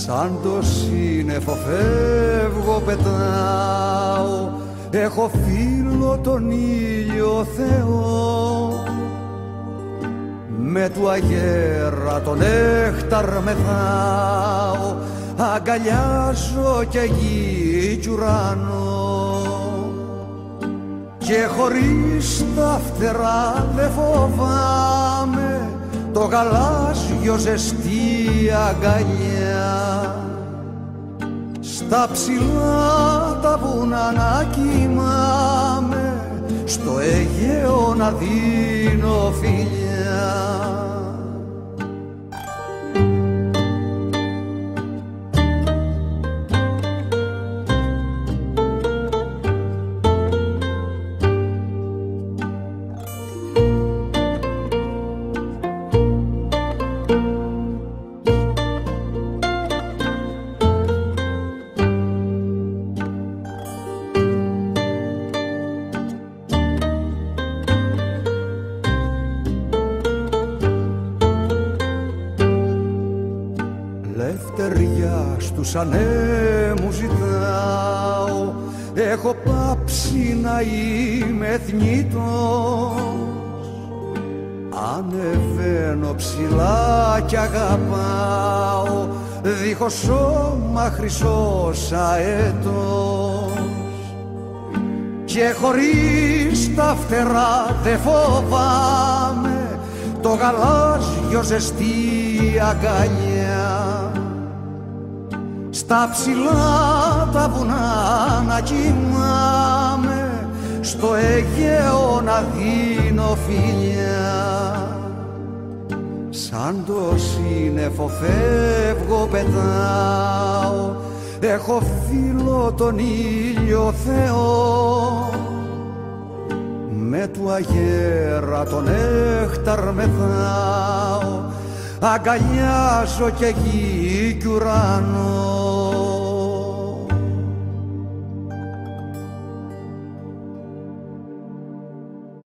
σαν το σύννεφο φεύγω πετάω, έχω φίλο τον ήλιο Θεό. Με του αγέρα τον νέχταρ μεθάω, αγκαλιάζω και γη κι ουρανό. Και χωρίς τα φτερά δε φοβάμαι το γαλάζιο ζεστή αγκαλιά. Στα ψηλά τα βουνά να κοιμάμαι, στο Αιγαίο να δίνω φιλιά. Λευτεριά στους ανέμους ζητάω, έχω πάψει να είμαι θνητός. Ανεβαίνω ψηλά κι αγαπάω, δίχως σώμα χρυσός αετός. Και χωρίς τα φτερά δε φοβάμαι το γαλάζιο ζεστή αγκαλιά. Στα ψηλά τα βουνά να κοιμάμαι, στο Αιγαίο να δίνω φιλιά. Σαν το σύννεφο φεύγω πετάω, έχω φίλο τον ήλιο Θεό. Με του αγέρα τον νέχταρ μεθάω, αγκαλιάζω και γη κι ουρανό.